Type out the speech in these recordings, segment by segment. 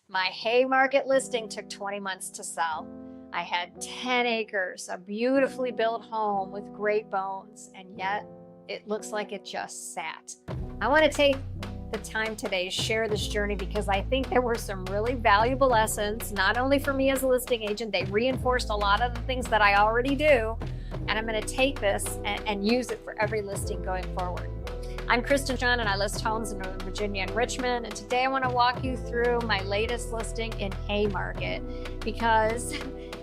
My Haymarket listing took 20 months to sell. I had 10 acres, a beautifully built home with great bones, and yet it looks like it just sat. I want to take the time today to share this journey because I think there were some really valuable lessons, not only for me as a listing agent, they reinforced a lot of the things that I already do, and I'm going to take this and use it for every listing going forward. I'm Kristen John and I list homes in Northern Virginia and Richmond, and today I want to walk you through my latest listing in Haymarket because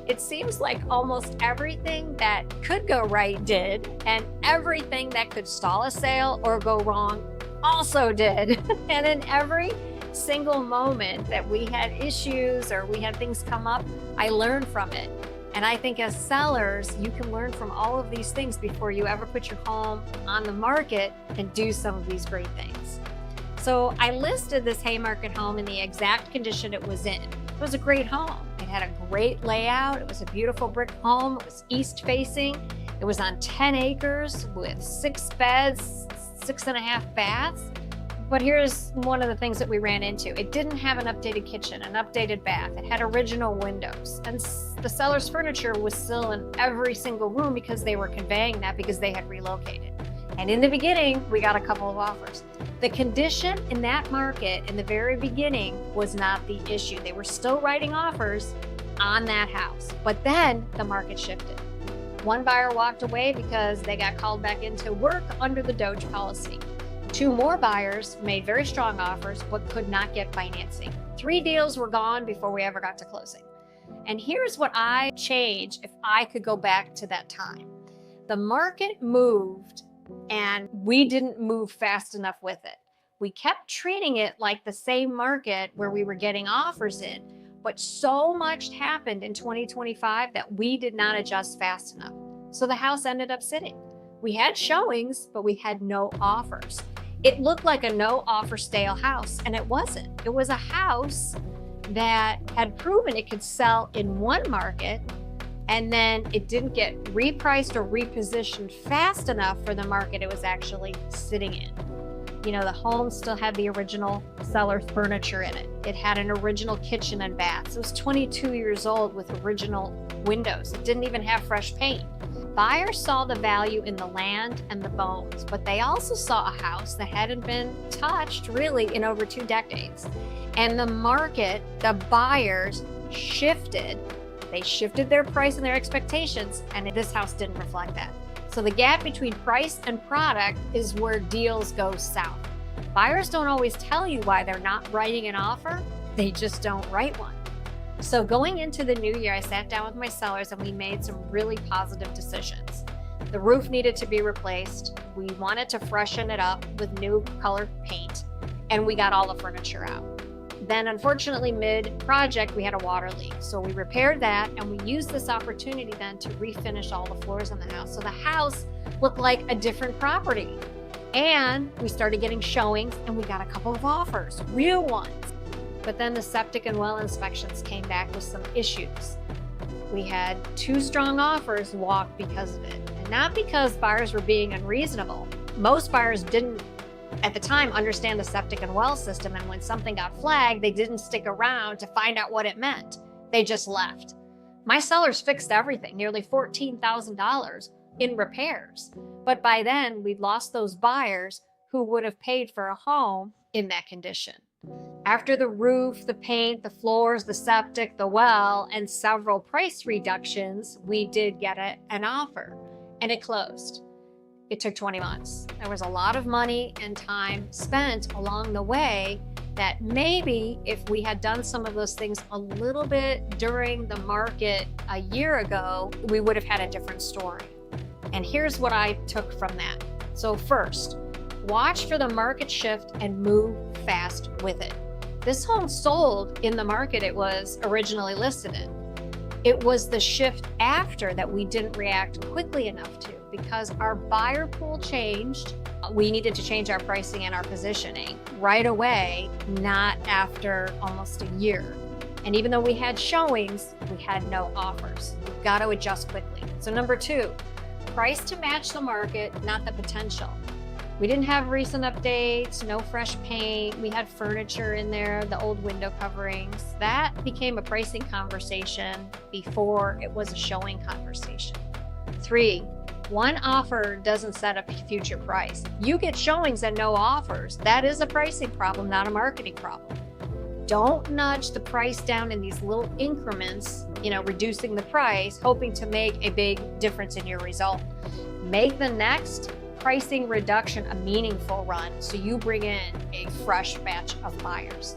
it seems like almost everything that could go right did, and everything that could stall a sale or go wrong also did. And in every single moment that we had issues or we had things come up, I learned from it. And I think as sellers, you can learn from all of these things before you ever put your home on the market and do some of these great things. So I listed this Haymarket home in the exact condition it was in. It was a great home. It had a great layout. It was a beautiful brick home. It was east facing. It was on 10 acres with 6 beds, 6.5 baths. But here's one of the things that we ran into. It didn't have an updated kitchen, an updated bath. It had original windows. And the seller's furniture was still in every single room because they were conveying that because they had relocated. And in the beginning, we got a couple of offers. The condition in that market in the very beginning was not the issue. They were still writing offers on that house. But then the market shifted. One buyer walked away because they got called back into work under the Doge policy. 2 more buyers made very strong offers but could not get financing. 3 deals were gone before we ever got to closing. And here's what I change if I could go back to that time. The market moved and we didn't move fast enough with it. We kept treating it like the same market where we were getting offers in, but so much happened in 2025 that we did not adjust fast enough. So the house ended up sitting. We had showings, but we had no offers. It looked like a no offer stale house, and it wasn't. It was a house that had proven it could sell in one market, and then it didn't get repriced or repositioned fast enough for the market it was actually sitting in. You know, the home still had the original seller's furniture in it. It had an original kitchen and bath. It was 22 years old with original windows. It didn't even have fresh paint. Buyers saw the value in the land and the bones, but they also saw a house that hadn't been touched really in over 2 decades. And the market, the buyers shifted. They shifted their price and their expectations, and this house didn't reflect that. So the gap between price and product is where deals go south. Buyers don't always tell you why they're not writing an offer. They just don't write one. So going into the new year, I sat down with my sellers and we made some really positive decisions. The roof needed to be replaced. We wanted to freshen it up with new color paint, and we got all the furniture out. Then unfortunately mid-project, we had a water leak. So we repaired that, and we used this opportunity then to refinish all the floors in the house. So the house looked like a different property. And we started getting showings, and we got a couple of offers, real ones. But then the septic and well inspections came back with some issues. We had 2 strong offers walk because of it. And not because buyers were being unreasonable. Most buyers didn't, at the time, understand the septic and well system, and when something got flagged, they didn't stick around to find out what it meant. They just left. My sellers fixed everything, nearly $14,000 in repairs. But by then, we'd lost those buyers who would have paid for a home in that condition. After the roof, the paint, the floors, the septic, the well, and several price reductions, we did get an offer, and it closed. It took 20 months. There was a lot of money and time spent along the way that maybe if we had done some of those things a little bit during the market a year ago, we would have had a different story. And here's what I took from that. So first, watch for the market shift and move fast with it. This home sold in the market it was originally listed in. It was the shift after that we didn't react quickly enough to because our buyer pool changed. We needed to change our pricing and our positioning right away, not after almost a year. And even though we had showings, we had no offers. We've got to adjust quickly. So number 2, price to match the market, not the potential. We didn't have recent updates, no fresh paint. We had furniture in there, the old window coverings. That became a pricing conversation before it was a showing conversation. 3, one offer doesn't set a future price. You get showings and no offers. That is a pricing problem, not a marketing problem. Don't nudge the price down in these little increments, reducing the price, hoping to make a big difference in your result. Make the next pricing reduction a meaningful run so you bring in a fresh batch of buyers.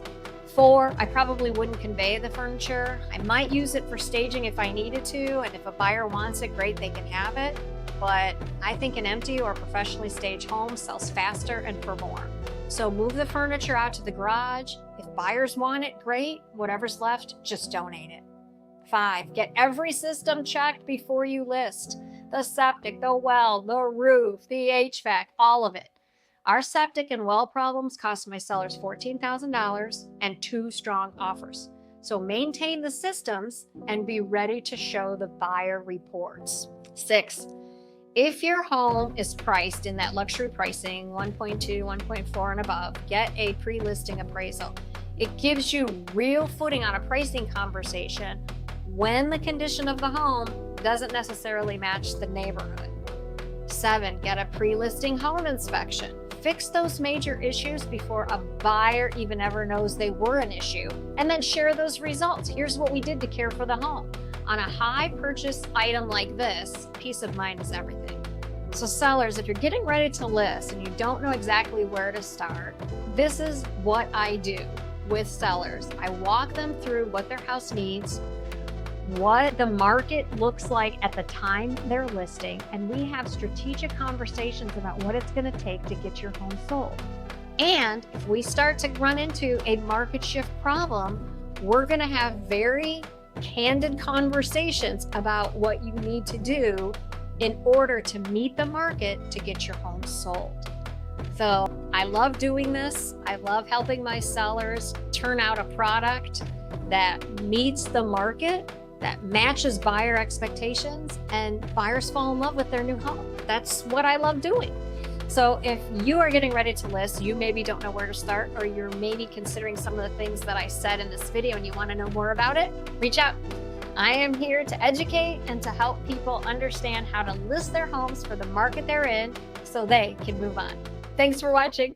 4, I probably wouldn't convey the furniture. I might use it for staging if I needed to, and if a buyer wants it, great, they can have it. But I think an empty or professionally staged home sells faster and for more. So move the furniture out to the garage. If buyers want it, great. Whatever's left, just donate it. 5, get every system checked before you list. The septic, the well, the roof, the HVAC, all of it. Our septic and well problems cost my sellers $14,000 and 2 strong offers. So maintain the systems and be ready to show the buyer reports. 6, if your home is priced in that luxury pricing, 1.2, 1.4 and above, get a pre-listing appraisal. It gives you real footing on a pricing conversation when the condition of the home doesn't necessarily match the neighborhood. 7, get a pre-listing home inspection. Fix those major issues before a buyer even ever knows they were an issue, and then share those results. Here's what we did to care for the home. On a high purchase item like this, peace of mind is everything. So sellers, if you're getting ready to list and you don't know exactly where to start, this is what I do with sellers. I walk them through what their house needs, what the market looks like at the time they're listing, and we have strategic conversations about what it's going to take to get your home sold. And if we start to run into a market shift problem, we're going to have very candid conversations about what you need to do in order to meet the market to get your home sold. So I love doing this. I love helping my sellers turn out a product that meets the market, that matches buyer expectations, and buyers fall in love with their new home. That's what I love doing. So if you are getting ready to list, you maybe don't know where to start, or you're maybe considering some of the things that I said in this video and you want to know more about it, reach out. I am here to educate and to help people understand how to list their homes for the market they're in so they can move on. Thanks for watching.